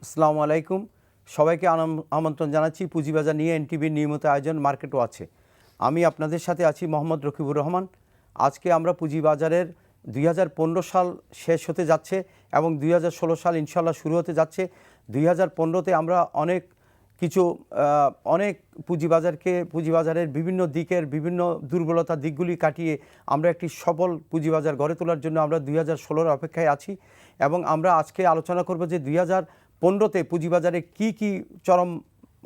আসসালামু আলাইকুম। সবাইকে আমন্ত্রণ জানাচ্ছি পুঁজিবাজার নিয়ে এনটিভির নিয়মিত আয়োজন মার্কেট ওয়াচে। আমি আপনাদের সাথে আছি মোহাম্মদ রকিবুর রহমান। আজকে আমরা পুঁজিবাজারের 2015 সাল শেষ হতে যাচ্ছে এবং 2016 সাল ইনশাল্লাহ শুরু হতে যাচ্ছে। 2015তে আমরা অনেক পুঁজিবাজারের বিভিন্ন দিকের বিভিন্ন দুর্বলতা দিকগুলি কাটিয়ে আমরা একটি সফল পুঁজিবাজার গড়ে তোলার জন্য আমরা 2016-র অপেক্ষায় আছি এবং আমরা আজকে আলোচনা করব যে 2015তে পুঁজিবাজারে কি চরম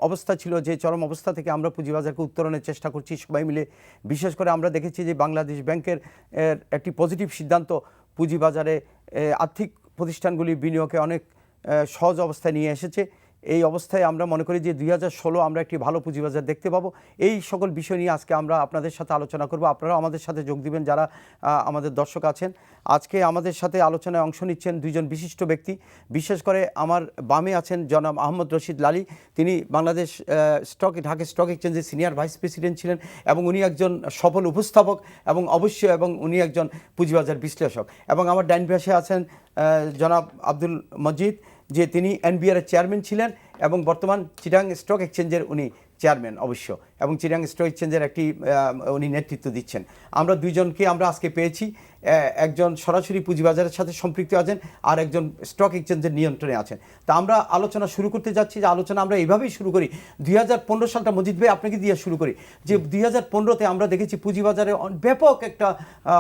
অবস্থা ছিল, যে চরম অবস্থা থেকে আমরা পুঁজিবাজারকে উত্তরণের চেষ্টা করছি সবাই মিলে। বিশেষ করে আমরা দেখেছি যে বাংলাদেশ ব্যাংকের একটি পজিটিভ সিদ্ধান্ত পুঁজিবাজারে আর্থিক প্রতিষ্ঠানগুলি বিনিয়োগে অনেক সহজ অবস্থায় নিয়ে এসেছে। এই অবস্থায় আমরা মনে করি যে 2016 আমরা একটি ভালো পুঁজিবাজার দেখতে পাবো। এই সকল বিষয় নিয়ে আজকে আমরা আপনাদের সাথে আলোচনা করব। আপনারাও আমাদের সাথে যোগ দিবেন যারা আমাদের দর্শক আছেন। আজকে আমাদের সাথে আলোচনায় অংশ নিচ্ছেন দুইজন বিশিষ্ট ব্যক্তি। বিশেষ করে আমার বামে আছেন জনাব আহমদ রশিদ লালী। তিনি বাংলাদেশ ঢাকা স্টক এক্সচেঞ্জের সিনিয়র ভাইস প্রেসিডেন্ট ছিলেন এবং উনি একজন সফল উপস্থাপক এবং উনি একজন পুঁজিবাজার বিশ্লেষক। এবং আমার ডাইন পাশে আছেন জনাব আব্দুল মজিদ, যে তিনি এনবিআর চেয়ারম্যান ছিলেন এবং বর্তমান চিটাগাং স্টক এক্সচেঞ্জের উনি চেয়ারম্যান অবশ্য, এবং চিটাগাং স্টক এক্সচেঞ্জের একটি উনি নেতৃত্ব দিচ্ছেন। আমরা দুইজনকে আমরা আজকে পেয়েছি, একজন সরাসরি পুঁজিবাজারের সাথে সম্পৃক্ত আছেন আর একজন স্টক এক্সচেঞ্জের নিয়ন্ত্রণে আছেন। তা আমরা আলোচনা শুরু করতে যাচ্ছি। যে আলোচনা আমরা এইভাবেই শুরু করি। 2015 সালটা মজিদ ভাই আপনাকে দিয়ে শুরু করি। যে 2015তে আমরা দেখেছি পুঁজিবাজারে ব্যাপক একটা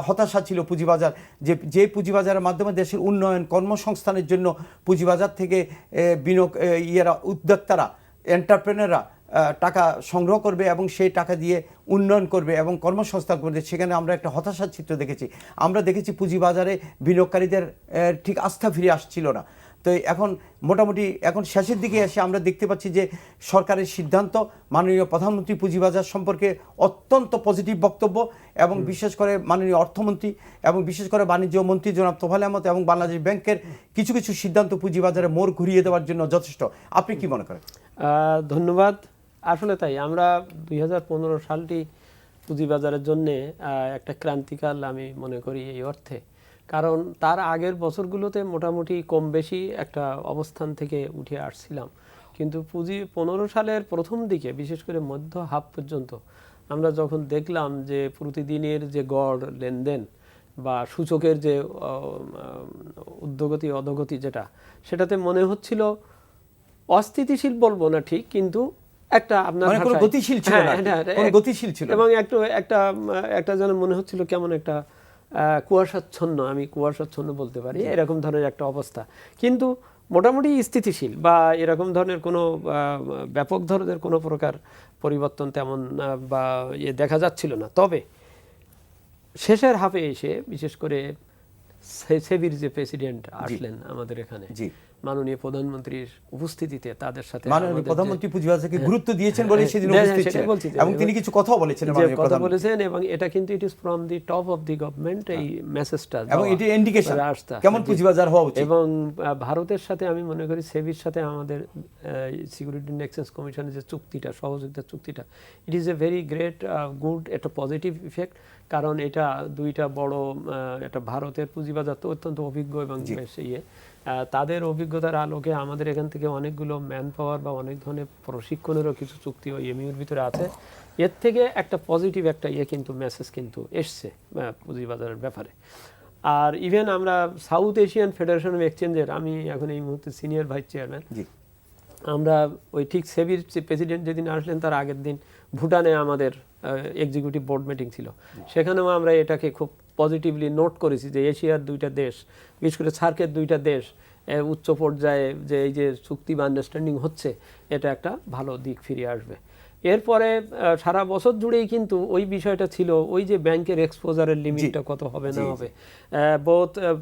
হতাশা ছিল পুঁজিবাজার, যে পুঁজিবাজারের মাধ্যমে দেশের উন্নয়ন কর্মসংস্থানের জন্য পুঁজিবাজার থেকে বিনিয়োগ উদ্যোক্তারা এন্টারপ্রেনাররা টাকা সংগ্রহ করবে এবং সেই টাকা দিয়ে উন্নয়ন করবে এবং কর্মসংস্থান করবে। সেখানে আমরা একটা হতাশার চিত্র দেখেছি। আমরা দেখেছি পুঁজিবাজারে বিনিয়োগকারীদের ঠিক আস্থা ফিরে আসছিল না। তো মোটামুটি এখন শেষের দিকে এসে আমরা দেখতে পাচ্ছি যে সরকারের সিদ্ধান্ত, মাননীয় প্রধানমন্ত্রী পুঁজিবাজার সম্পর্কে অত্যন্ত পজিটিভ বক্তব্য, এবং বিশেষ করে মাননীয় অর্থমন্ত্রী এবং বিশেষ করে বাণিজ্য মন্ত্রী জনাব তোফায়েল আহমেদ এবং বাংলাদেশ ব্যাংকের কিছু সিদ্ধান্ত পুঁজিবাজারে মোড় ঘুরিয়ে দেওয়ার জন্য যথেষ্ট। আপনি কি মনে করেন? ধন্যবাদ। আসলে তাই, আমরা 2015 সালটি পুঁজিবাজারের জন্যে একটা ক্রান্তিকাল আমি মনে করি এই অর্থে, কারণ তার আগের বছরগুলোতে মোটামুটি কম বেশি একটা অবস্থান থেকে উঠে আসছিলাম, কিন্তু 15 সালের প্রথম দিকে বিশেষ করে মধ্য হাফ পর্যন্ত আমরা যখন দেখলাম যে প্রতিদিনের যে গড় লেনদেন বা সূচকের যে ঊর্ধ্বগতি অধোগতি সেটাতে মনে হচ্ছিল অস্থিতিশীল বলবো না ঠিক, কিন্তু একটা আপনার গতিশীল ছিল এবং একটা যেন মনে হচ্ছিল কেমন একটা কুয়াশাচ্ছন্ন বলতে পারি, এরকম ধরনের একটা অবস্থা। কিন্তু মোটামুটি স্থিতিশীল বা এরকম ধরনের কোনো ব্যাপক ধরনের কোনো প্রকার পরিবর্তন তেমন বা দেখা যাচ্ছিল না। তবে শেষের হাফে এসে বিশেষ করে সেবির যে প্রেসিডেন্ট আসলেন আমাদের এখানে, মাননীয় প্রধানমন্ত্রীর উপস্থিতিতে তাদের সাথে মাননীয় প্রধানমন্ত্রী পুঁজিবাজারকে গুরুত্ব দিয়েছেন বলে সেদিন উপস্থিত ছিলেন এবং তিনি কিছু কথা বলেছেন এবং এটা কিন্তু it is from the top of the government, এই মেসেজটা এবং এটি ইন্ডিকেশন কেমন পুঁজিবাজার হওয়া উচিত। এবং ভারতের সাথে আমি মনে করি সেবির সাথে আমাদের সিকিউরিটি এন্ড এক্সচেঞ্জ কমিশনের যে চুক্তিটা, সহযোগিতার চুক্তিটা, it is a very great good, একটা পজিটিভ ইফেক্ট। কারণ এটা দুইটা বড়, এটা ভারতের পুঁজিবাজার তো অত্যন্ত অভিজ্ঞ এবং বেশ তাদের অভিজ্ঞতার আলোকে আমাদের এখান থেকে অনেকগুলো ম্যান পাওয়ার বা অনেক ধরনের প্রশিক্ষণেরও কিছু চুক্তি ওই এমইউর ভিতরে আছে। এর থেকে একটা পজিটিভ একটা কিন্তু মেসেজ কিন্তু এসছে পুঁজিবাজারের ব্যাপারে। আর ইভেন আমরা সাউথ এশিয়ান ফেডারেশন অফ এক্সচেঞ্জের, আমি এখন এই মুহূর্তে সিনিয়র ভাইস চেয়ারম্যান, আমরা ওই ঠিক সেবির প্রেসিডেন্ট যেদিন আসলেন তার আগের দিন ভুটানে আমাদের এক্সিকিউটিভ বোর্ড মিটিং ছিল, সেখানেও আমরা এটাকে খুব পজিটিভলি নোট করেছি যে এশিয়ার দুইটা দেশ, বিশেষ করে সার্কের দুইটা দেশ উচ্চ পর্যায়ে যে এই যে চুক্তি বা আন্ডারস্ট্যান্ডিং হচ্ছে, এটা একটা ভালো দিক ফিরে আসবে। এরপরে সারা বছর জুড়েই কিন্তু ওই বিষয়টা ছিল, ওই যে ব্যাংকের এক্সপোজারের লিমিটটা কত হবে না হবে,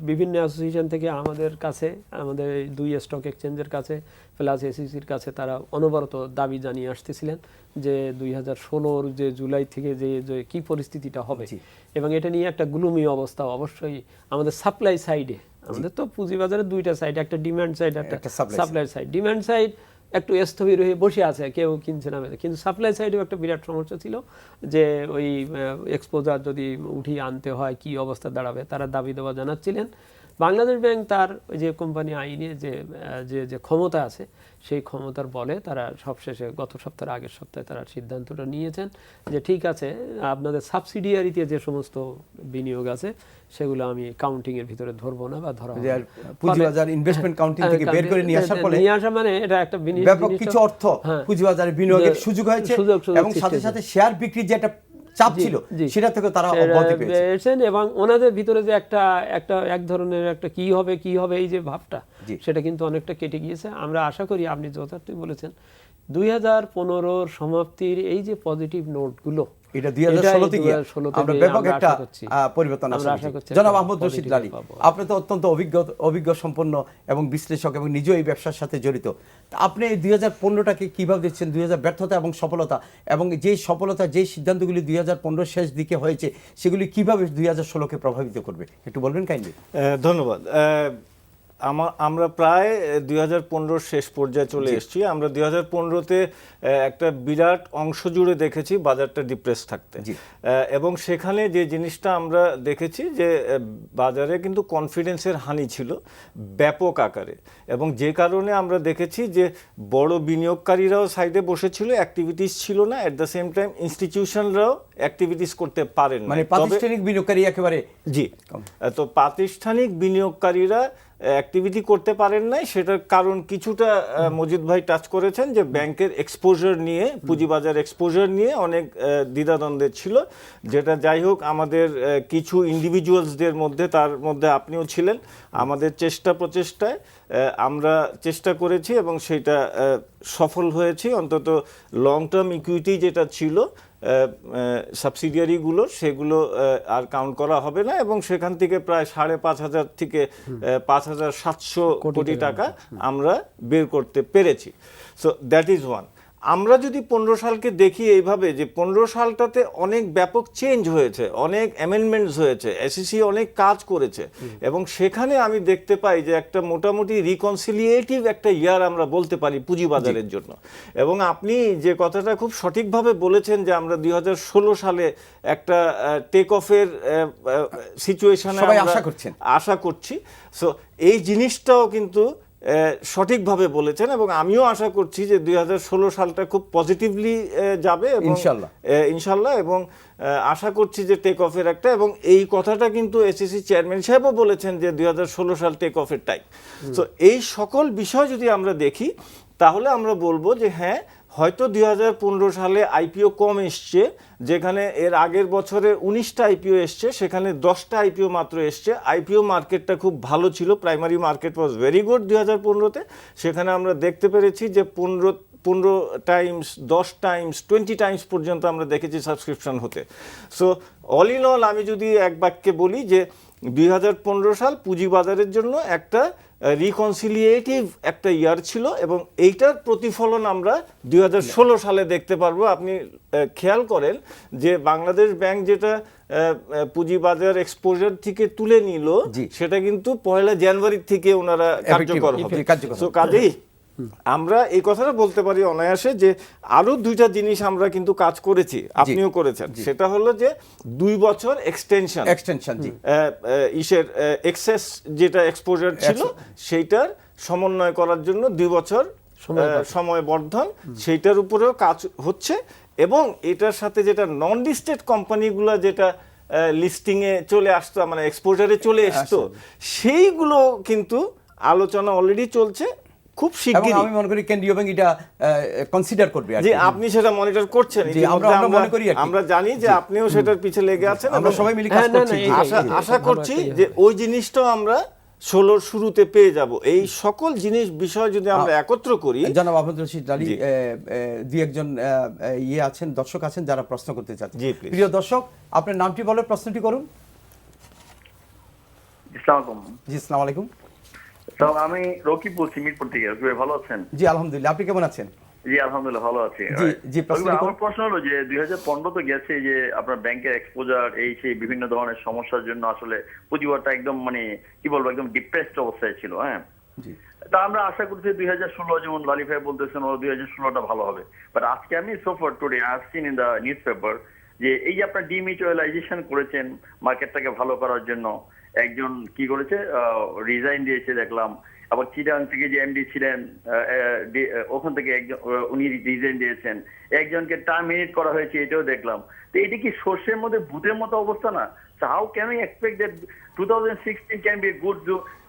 বিভিন্ন অ্যাসোসিয়েশন থেকে আমাদের কাছে, আমাদের দুই স্টক এক্সচেঞ্জের কাছে প্লাস এসিসির কাছে তারা অনবরত দাবি জানিয়ে আসতেছিলেন যে 2016 যে জুলাই থেকে যে কি পরিস্থিতিটা হবে, এবং এটা নিয়ে একটা গ্লুমি অবস্থা অবশ্যই আমাদের সাপ্লাই সাইডে। আমাদের তো পুঁজিবাজারের দুইটা সাইড, একটা ডিমান্ড সাইড, একটা সাপ্লাই সাইড। ডিমান্ড সাইড একটু স্থবির হয়ে বসে আছে, কেউ কিনছে না, কিন্তু সাপ্লাই সাইডেও একটা বিরাট সমস্যা ছিল যে ওই এক্সপোজার যদি উঠিয়ে আনতে হয় কি অবস্থা দাঁড়াবে, তারা দাবি দেওয়া জানাচ্ছিলেন। বাংলাদেশ ব্যাংক তার ওই যে কোম্পানি আইনে যে ক্ষমতা আছে সেই ক্ষমতার বলে তারা সবশেষে গত সপ্তাহের আগের সপ্তাহে তারা সিদ্ধান্তটা নিয়েছেন যে ঠিক আছে আপনাদের সাবসিডিয়ারিতে যে সমস্ত বিনিয়োগ আছে সেগুলো আমি কাউন্টিং এর ভিতরে ধরবো না বা ধরা হবে না। পুঁজিবাজার ইনভেস্টমেন্ট কাউন্টিং থেকে বের করে নিয়ে আসার ফলে নিয়ে আসা মানে এটা একটা ব্যাপক কিছু অর্থ পুঁজিবাজারে বিনিয়োগের সুযোগ হয়েছে এবং সাথে সাথে শেয়ার বিক্রির যে একটা চাপ ছিল সেটা থেকে তারা অব্যাহতি পেয়েছেন এবং ওনাদের ভিতরে যে এক ধরনের একটা কি হবে এই যে ভাবটা সেটা কিন্তু অনেকটা কেটে গিয়েছে। আমরা আশা করি আপনি যথার্থই বলেছেন 2015 সমাপ্তির এই যে পজিটিভ নোটগুলো এটা 2016 থেকে আমরা ব্যাপক একটা পরিবর্তন আশা করছি। জনাব আহমদ রশিদ লালী, আপনি তো অত্যন্ত অভিজ্ঞ সম্পন্ন এবং বিশ্লেষক এবং নিজেও এই ব্যবসার সাথে জড়িত। আপনি এই 2015টাকে কিভাবে দেখছেন? 2000 ব্যর্থতা এবং সফলতা, এবং যেই সফলতা যেই সিদ্ধান্তগুলি 2015 শেষ দিকে হয়েছে সেগুলি কিভাবে 2016কে প্রভাবিত করবে একটু বলবেন কাইন্ডলি। ধন্যবাদ। আমরা প্রায় 2015 শেষ পর্যায়ে চলে এসেছি। আমরা 2015-তে একটা বিরাট অংশ জুড়ে দেখেছি বাজারটা ডিপ্রেস থাকতে, এবং সেখানে যে জিনিসটা আমরা দেখেছি যে বাজারে কিন্তু কনফিডেন্সের হানি ছিল ব্যাপক আকারে, এবং যে কারণে আমরা দেখেছি যে বড় বিনিয়োগকারীরাও সাইডে বসেছিল, অ্যাক্টিভিটিস ছিল না, এট দ্য সেম টাইম ইনস্টিটিউশনরাও অ্যাক্টিভিটিস করতে পারেন না। মানে প্রাতিষ্ঠানিক বিনিয়োগকারী একেবারে জি, তো প্রাতিষ্ঠানিক বিনিয়োগকারীরা অ্যাক্টিভিটি করতে পারেন নাই। সেটার কারণ কিছুটা মজিদ ভাই টাচ করেছেন যে ব্যাংকের এক্সপোজার নিয়ে, পুঁজিবাজার এক্সপোজার নিয়ে অনেক দ্বিধাদ্বন্দ্বে ছিল, যেটা যাই হোক আমাদের কিছু ইন্ডিভিজুয়ালসদের মধ্যে, তার মধ্যে আপনিও ছিলেন, আমাদের প্রচেষ্টায় আমরা চেষ্টা করেছি এবং সেটা সফল হয়েছি। অন্তত লং টার্ম ইকুইটি যেটা ছিল সাবসিডিয়ারিগুলো, সেগুলো আর কাউন্ট করা হবে না, এবং সেখান থেকে প্রায় 5,500 থেকে 5,700 কোটি টাকা আমরা বের করতে পেরেছি। So that is one. আমরা যদি 15 সালকে দেখি এইভাবে, যে 15 সালটাতে অনেক ব্যাপক চেঞ্জ হয়েছে, অনেক অ্যামেন্ডমেন্টস হয়েছে, এসইসি অনেক কাজ করেছে, এবং সেখানে আমি দেখতে পাই যে একটা মোটামুটি রিকনসিলিয়েটিভ একটা ইয়ার আমরা বলতে পারি পুঁজিবাজারের জন্য। এবং আপনি যে কথাটা খুব সঠিকভাবে বলেছেন যে আমরা 2016 সালে একটা টেক অফের সিচুয়েশনে আশা করছি। সো এই জিনিসটাও কিন্তু সঠিকভাবে বলেছেন, এবং আমিও আশা করছি যে 2016 সালটা খুব পজিটিভলি যাবে ইনশাল্লাহ, এবং আশা করছি যে টেক অফের একটা, এবং এই কথাটা কিন্তু এসইসি চেয়ারম্যান সাহেবও বলেছেন যে 2016 সাল টেক অফের টাইম। তো এই সকল বিষয় যদি আমরা দেখি তাহলে আমরা বলবো যে হ্যাঁ, হয়তো 2015 সালে আইপিও কম এসছে, যেখানে এর আগের বছরে 19টা আইপিও এসছে, সেখানে 10টা আইপিও মাত্র এসছে। আইপিও মার্কেটটা খুব ভালো ছিল, primary market was very good 2015-তে। সেখানে আমরা দেখতে পেরেছি যে 15 টাইমস, 10 টাইমস, 20 টাইমস পর্যন্ত আমরা দেখেছি সাবস্ক্রিপশন হতে। সো অল ইন অল আমি যদি এক বাক্যে বলি যে 2015 সাল পুঁজিবাজারের জন্য একটা রিকনসিলিয়েটিভ একটা ইয়ার ছিল, এবং এইটার প্রতিফলন আমরা 2016 সালে দেখতে পারবো। আপনি খেয়াল করেন যে বাংলাদেশ ব্যাংক যেটা পুঁজিবাজার এক্সপোজার থেকে তুলে নিল, সেটা কিন্তু 1 জানুয়ারি থেকে ওনারা কার্যকর হবে। সো কাজেই আমরা এই কথাটা বলতে পারি অনায়াসে যে আরো 2টা জিনিস আমরা কিন্তু কাজ করেছি, আপনিও করেছেন। সেটা হলো যে 2 বছর এক্সটেনশন ইসের এক্সেস যেটা এক্সপোজার ছিল সেইটার সমন্বয় করার জন্য 2 বছর সময় বর্ধন, সেইটার উপরেও কাজ হচ্ছে। এবং এটার সাথে যেটা নন লিস্টেড কোম্পানিগুলো যেটা লিস্টিং এ চলে আসতো, মানে এক্সপোজারে চলে আসতো, সেইগুলো কিন্তু আলোচনা অলরেডি চলছে। খুব শিগগিরই আমি মনে করি কেন্দ্রীয় ব্যাংক এটা কনসিডার করবে। যে আপনি সেটা মনিটর করছেন, আমরা জানি যে আপনিও সেটার পিছে লেগে আছেন, আমরা সবাই মিলে কাজ করছি। আশা করছি যে ওই জিনিসটাও আমরা 16 শুরুতে পেয়ে যাব। এই সকল বিষয় যদি আমরা একত্র করি। জনাব আহমদ রশিদ লালী, দুই একজন আছেন, দর্শক আছেন যারা প্রশ্ন করতে চাচ্ছেন। প্রিয় দর্শক, আপনার নামটি বলে প্রশ্নটি করুন। জি, আসসালামু আলাইকুম। তো আমি রকিব বলছি মিরপুর থেকে। ভালো আছেন? জি আলহামদুলিল্লাহ, আপনি কেমন আছেন? জি আলহামদুলিল্লাহ ভালো আছি। আমার প্রশ্ন হলো যে 2015 তো গেছে, যে আপনার ব্যাংকের এক্সপোজার এই সেই বিভিন্ন ধরনের সমস্যার জন্য আসলে পুঁজিবাজারটা একদম মানে কি বলবো একদম ডিপ্রেসড অবস্থায় ছিল। হ্যাঁ, তা আমরা আশা করছি 2016, যেমন লালি ভাই বলতেছেন 2016টা ভালো হবে। বাট আজকে আমি so far today I have seen in the news paper যে এই যে আপনার ডিমিউচুয়ালাইজেশন করেছেন মার্কেটটাকে ভালো করার জন্য, একজন কি করেছে, রিজাইন দিয়েছে দেখলাম। আবার চিটাং থেকে যে এমডি ছিলেন ওখান থেকে একজন উনি রিজাইন দিয়েছেন, একজনকে টার্মিনেট করা হয়েছে, এটাও দেখলাম। তো এটা কি সর্ষের মধ্যে ভূতের মতো অবস্থা না? How can we expect that 2016 can B a good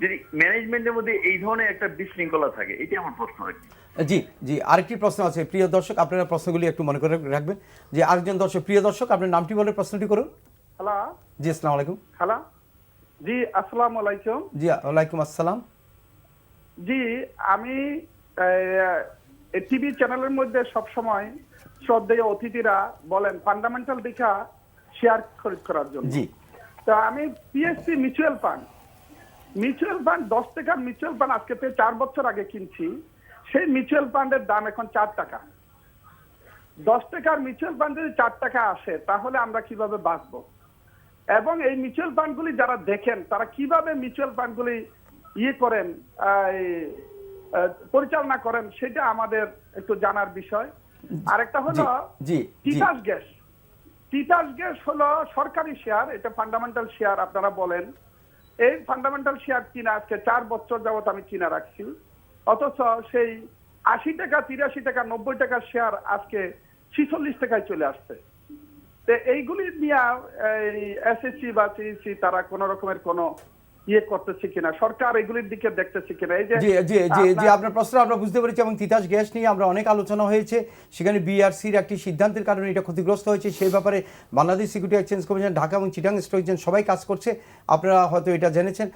যদি ম্যানেজমেন্টের মধ্যে এই ধরনের একটা বিশৃঙ্খলা থাকে? এটি আমার প্রশ্ন আর কি। জি জি, আরেকটি প্রশ্ন আছে প্রিয় দর্শক, আপনারা প্রশ্নগুলি একটু মনে করে রাখবেন। যে আরেকজন দর্শক, প্রিয় দর্শক আপনার নামটি বলে প্রশ্নটি করুন। হ্যালো। জি আসসালামু আলাইকুম। হ্যালো, জি আসসালামু আলাইকুম। জি ওয়ালাইকুম আসসালাম। জি, আমি টিভি চ্যানেলের মধ্যে সবসময় শ্রদ্ধেয় অতিথিরা বলেন ফান্ডামেন্টাল দেখা শেয়ার খরিদ করার জন্য। জি, তো আমি পিএসসি মিউচুয়াল ফান্ড 10 টাকার মিউচুয়াল ফান্ড আজকে থেকে 4 বছর আগে কিনছি। সেই মিউচুয়াল ফান্ডের দাম এখন 4 টাকা। 10 টাকার মিউচুয়াল ফান্ড যদি 4 টাকা আসে তাহলে আমরা কিভাবে বাঁচবো? এবং এই মিউচুয়াল ফান্ডগুলি যারা দেখেন তারা কিভাবে মিউচুয়াল ফান্ডগুলি করেন, পরিচালনা করেন, সেটা আমাদের একটু জানার বিষয়। আরেকটা হলো জি, জি। তিতাস গ্যাস। তিতাস গ্যাস হলো সরকারি শেয়ার, এটা ফান্ডামেন্টাল শেয়ার আপনারা বলেন। এই ফান্ডামেন্টাল শেয়ার কিনা আজকে 4 বছর যাবত আমি কিনা রাখছি, অথচ সেই 80 টাকা 83 টাকা 90 টাকার শেয়ার আজকে 46 টাকায় চলে আসছে। তো এইগুলি নিয়ে এসএসসি বা সিইসি তারা কোন রকমের কোন করতেছে কিনা, সরকার এগুলির দিকে দেখতেছে কিনা? এই যে জি জি জি জি, আপনার প্রশ্ন আমরা বুঝতে পেরেছি। এবং তিতাস গ্যাস নিয়ে আমরা অনেক আলোচনা হয়েছে, সেখানে বিআরসির একটি সিদ্ধান্তের কারণে এটা ক্ষতিগ্রস্ত হয়েছে। সেই ব্যাপারে Bangladesh security exchange commission, Dhaka এবং চিটাং স্টক এক্সচেঞ্জ সবাই কাজ করছে, আপনারা হয়তো এটা জেনেছেন।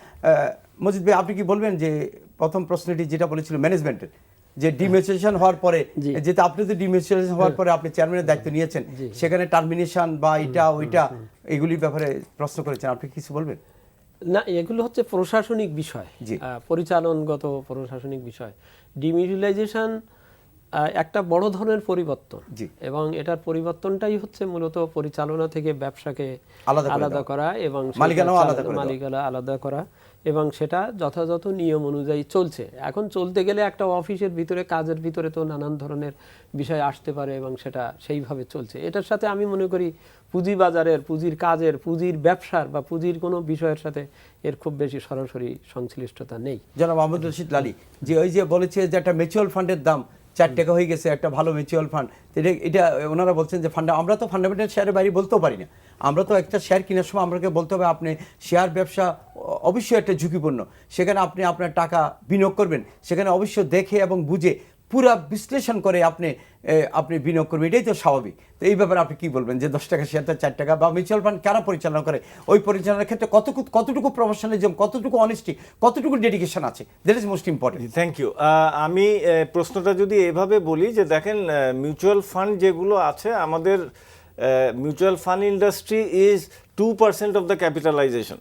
মজিদ ভাই, আপনি কি বলবেন যে প্রথম প্রশ্নটি যেটা বলেছিল ম্যানেজমেন্টের, যে ডিমিউচুয়েশন হওয়ার পরে, যেটা আপনি তো ডিমিউচুয়েশন হওয়ার পরে আপনি চেয়ারম্যানের দায়িত্ব নিয়েছেন, সেখানে টার্মিনেশন বা এটা ওইটা এগুলির ব্যাপারে প্রশ্ন করেছেন, আপনি কিছু বলবেন? না, এগুলো হচ্ছে প্রশাসনিক বিষয়, পরিচালনগত প্রশাসনিক বিষয়। ডিমিউচুয়ালাইজেশন একটা বড় ধরনের পরিবর্তন, এবং এটার পরিবর্তনটাই হচ্ছে মূলত পরিচালনা থেকে ব্যবসাকে আলাদা করা এবং মালিকানা আলাদা করা, এবং সেটা যথাযথ নিয়ম অনুযায়ী চলছে। এখন চলতে গেলে একটা অফিসের ভিতরে, কাজের ভিতরে তো নানান ধরনের বিষয় আসতে পারে, এবং সেটা সেইভাবে চলছে। এটার সাথে আমি মনে করি পুঁজিবাজারের, পুঁজির কাজের, পুঁজির ব্যবসার বা পুঁজির কোনো বিষয়ের সাথে এর খুব বেশি সরাসরি সংশ্লিষ্টতা নেই। জনাব আহমদ রশিদ লালী, যে ওই যে বলেছে যে একটা মিউচুয়াল ফান্ডের দাম 4 টাকা হয়ে গেছে, একটা ভালো মিউচুয়াল ফান্ড, এটা ওনারা বলছেন যে আমরা তো ফান্ডামেন্টাল শেয়ারের বাইরে বলতেও পারি না। আমরা তো একটা শেয়ার কেনার সময় আমাকে বলতে হবে আপনি শেয়ার ব্যবসা অবশ্যই একটা ঝুঁকিপূর্ণ, সেখানে আপনি আপনার টাকা বিনিয়োগ করবেন, সেখানে অবশ্যই দেখে এবং বুঝে পুরা বিশ্লেষণ করে আপনি বিনিয়োগ করবেন, এটাই তো স্বাভাবিক। তো এই ব্যাপারে আপনি কি বলবেন যে 10 টাকা শেয়ারটা 4 টাকা, বা মিউচুয়াল ফান্ড কারা পরিচালনা করে, ওই পরিচালনার ক্ষেত্রে কতটুকু প্রফেশনালিজম, কতটুকু অনেস্টি, কতটুকু ডেডিকেশন আছে, that is most important. Thank you. আমি প্রশ্নটা যদি এভাবে বলি যে দেখেন, মিউচুয়াল ফান্ড যেগুলো আছে, আমাদের mutual fund industry is 2% of the capitalisation.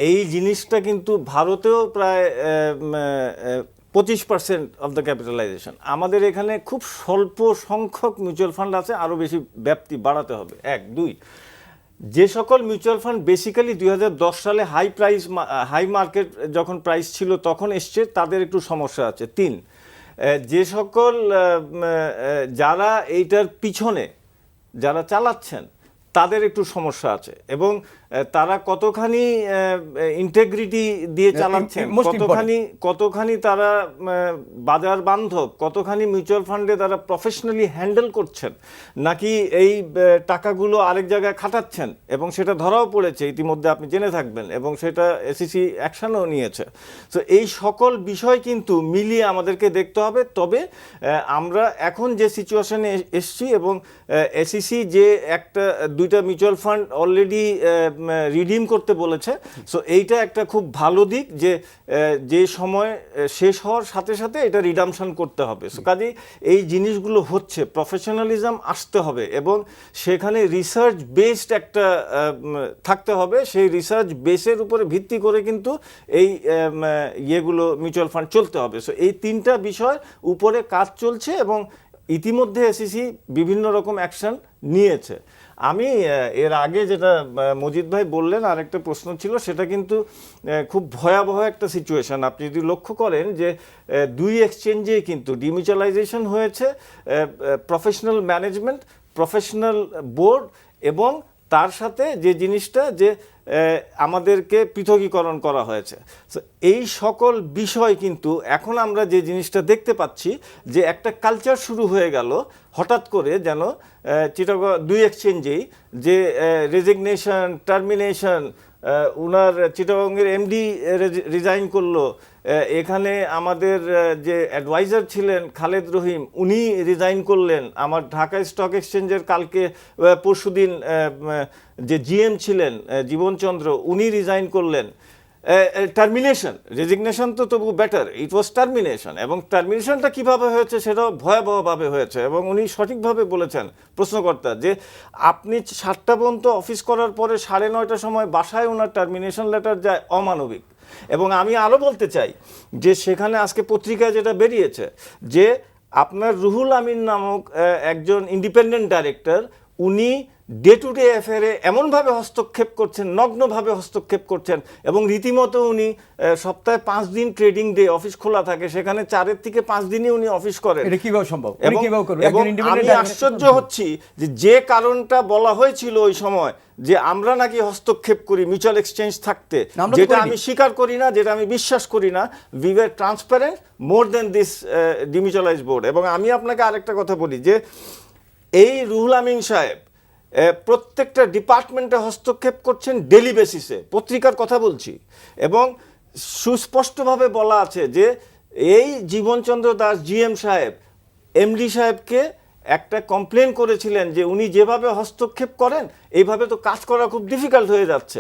এই জিনিসটা কিন্তু ভারতেও প্রায় 25% অফ দ্য ক্যাপিটালাইজেশন। আমাদের এখানে খুব স্বল্প সংখ্যক মিউচুয়াল ফান্ড আছে, আরও বেশি ব্যাপ্তি বাড়াতে হবে। 1, 2, যে সকল মিউচুয়াল ফান্ড বেসিক্যালি 2010 সালে হাই মার্কেট যখন প্রাইস ছিল তখন এসছে, তাদের একটু সমস্যা আছে। 3, যে সকল যারা এইটার পিছনে যারা চালাচ্ছেন তাদের একটু সমস্যা আছে, এবং তারা কতখানি ইন্টেগ্রিটি দিয়ে চালাচ্ছেন, কতখানি তারা বাজার বান্ধব, কতখানি মিউচুয়াল ফান্ডে তারা প্রফেশনালি হ্যান্ডেল করছেন, নাকি এই টাকাগুলো আরেক জায়গায় খাটাচ্ছেন, এবং সেটা ধরাও পড়েছে ইতিমধ্যে, আপনি জেনে থাকবেন, এবং সেটা এসইসি অ্যাকশনও নিয়েছে। তো এই সকল বিষয় কিন্তু মিলিয়ে আমাদেরকে দেখতে হবে। তবে আমরা এখন যে সিচুয়েশনে এসছি, এবং এসইসি যে 1-2টা মিউচুয়াল ফান্ড অলরেডি রিডিম করতে বলেছে, সো এইটা একটা খুব ভালো দিক, যে সময় শেষ হওয়ার সাথে সাথে এটা রিডামশন করতে হবে। সো কাজেই এই জিনিসগুলো হচ্ছে, প্রফেশনালিজম আসতে হবে, এবং সেখানে রিসার্চ বেসড একটা থাকতে হবে। সেই রিসার্চ বেসের উপরে ভিত্তি করে কিন্তু এই ইয়েগুলো মিউচুয়াল ফান্ড চলতে হবে। সো এই 3টা বিষয় উপরে কাজ চলছে, এবং ইতিমধ্যে এসইসি বিভিন্ন রকম অ্যাকশন নিয়েছে। আমি এর আগে যেটা মজিদ ভাই বললেন, আরেকটা প্রশ্ন ছিল, সেটা কিন্তু খুব ভয়াবহ একটা সিচুয়েশন। আপনি যদি লক্ষ্য করেন যে 2 এক্সচেঞ্জে কিন্তু ডিমিউচুয়ালাইজেশন হয়েছে, প্রফেশনাল ম্যানেজমেন্ট, প্রফেশনাল বোর্ড, এবং তার সাথে যে জিনিসটা যে আমাদেরকে পৃথকীকরণ করা হয়েছে। So, এই সকল বিষয় কিন্তু এখন আমরা যে জিনিসটা দেখতে পাচ্ছি যে একটা কালচার শুরু হয়ে গেল হঠাৎ করে, যেন চিটাগং 2 এক্সচেঞ্জেই যে রেজিগনেশন, টার্মিনেশন, উনার চিটাগংয়ের এমডি রিজাইন করলো, এখানে আমাদের যে অ্যাডভাইজার ছিলেন খালেদ রহিম উনি রিজাইন করলেন, আমার ঢাকা স্টক এক্সচেঞ্জের কালকে পরশুদিন যে জিএম ছিলেন জীবনচন্দ্র উনি রিজাইন করলেন। টার্মিনেশন, রেজিগনেশন তো তবু বেটার, ইট ওয়াজ টার্মিনেশন। এবং টার্মিনেশনটা কিভাবে হয়েছে সেটাও ভয়াবহভাবে হয়েছে, এবং উনি সঠিকভাবে বলেছেন প্রশ্নকর্তা যে আপনি 7টা পর্যন্ত অফিস করার পরে 9:30টার সময় বাসায় ওনার টার্মিনেশন লেটার যায়, অমানবিক। এবং আমি আরও বলতে চাই যে সেখানে আজকে পত্রিকায় যেটা বেরিয়েছে যে আপনার রুহুল আমিন নামক একজন ইন্ডিপেন্ডেন্ট ডাইরেক্টর, উনি ডে টু ডে অ্যাফেয়ারে এমনভাবে হস্তক্ষেপ করছেন, নগ্নভাবে হস্তক্ষেপ করছেন, এবং রীতিমতো উনি সপ্তাহে 5 দিন ট্রেডিং ডে অফিস খোলা থাকে, সেখানে 4 থেকে 5 দিনই উনি অফিস করেন। এটা কিভাবে সম্ভব? এবং আমি আশ্চর্য হচ্ছি যে কারণটা বলা হয়েছিল ওই সময় যে আমরা নাকি হস্তক্ষেপ করি মিউচুয়াল এক্সচেঞ্জ থাকতে, যেটা আমি স্বীকার করি না, যেটা আমি বিশ্বাস করি না। We were transparent more than this demutualised board. এবং আমি আপনাকে আরেকটা কথা বলি যে এই রুহুল আমিন সাহেব প্রত্যেকটা ডিপার্টমেন্টে হস্তক্ষেপ করছেন ডেলি বেসিসে, পত্রিকার কথা বলছি। এবং সুস্পষ্টভাবে বলা আছে যে এই জীবনচন্দ্র দাস জিএম সাহেব এমডি সাহেবকে একটা কমপ্লেন করেছিলেন যে উনি যেভাবে হস্তক্ষেপ করেন এইভাবে তো কাজ করা খুব ডিফিকাল্ট হয়ে যাচ্ছে,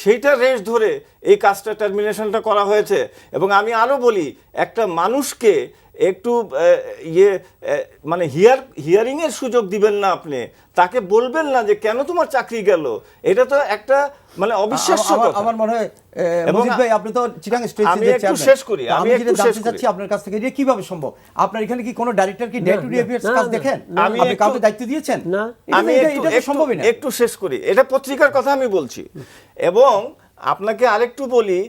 সেইটা রেশ ধরে এই কাজটা টার্মিনেশনটা করা হয়েছে। এবং আমি আরও বলি, একটা মানুষকে একটু মানে হিয়ারিংয়ের সুযোগ দিবেন না, আপনি তাকে বলবেন না যে কেন তোমার চাকরি গেল, এটা তো একটা মানে অবিশ্বাস্য কথা। আমার মনে হয় মজিদ ভাই, আপনি তো চিটাং স্টেট আমি একটু শেষ করি, আমি একটু শেষ করছি আপনার কাছ থেকে, এটা কিভাবে সম্ভব? আপনার এখানে কি কোনো ডাইরেক্টর কি ডে টু ডে অ্যাফেয়ার্স কাজ দেখেন? আমি আপনি কাউকে দায়িত্ব দিয়েছেন? না, আমি সম্ভবই না। একটু শেষ করি, এটা পত্রিকার কথা আমি বলছি। এবং আপনাকে আরেকটু বলি,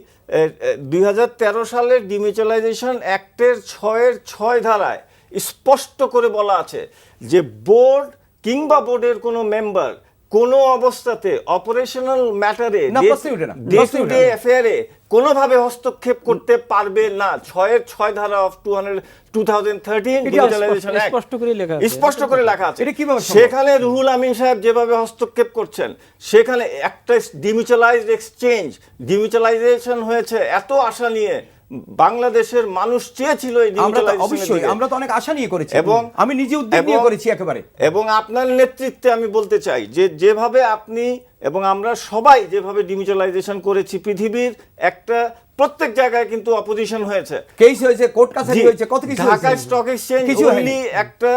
2013 সালের ডিমিউচুয়ালাইজেশন অ্যাক্টের 6 ধারায় স্পষ্ট করে বলা আছে যে বোর্ড কিংবা বোর্ডের কোনো মেম্বার কোনো অবস্থাতে অপারেশনাল ম্যাটারে ডে টু ডে অ্যাফেয়ারে কোনোভাবে হস্তক্ষেপ করতে পারবে না। 6 ধারা অফ 2013 ডিমিউচুয়ালাইজেশন অ্যাক্ট স্পষ্ট করে লেখা আছে। সেখানে রুহুল আমিন সাহেব যেভাবে হস্তক্ষেপ করছেন, সেখানে একটা ডিমিউচুয়ালাইজড এক্সচেঞ্জ, ডিমিউচুয়ালাইজেশন হয়েছে এত আশা নিয়ে, বাংলাদেশের মানুষ চেয়েছিল এই ডিমিউচুয়ালাইজেশন। অবশ্যই আমরা তো অনেক আশা নিয়ে করেছি, এবং আমি নিজে উদ্যোগ নিয়ে করেছি একেবারে। এবং আপনার নেতৃত্বে আমি বলতে চাই যে যেভাবে আপনি এবং আমরা সবাই যেভাবে ডিমিউচুয়ালাইজেশন করেছি, পৃথিবীর একটা প্রত্যেক জায়গায় কিন্তু অপোজিশন হয়েছে, কেস হয়েছে, কোর্ট কাছারি হয়েছে, কত কিছু। ঢাকা স্টক এক্সচেঞ্জ ওনলি একটা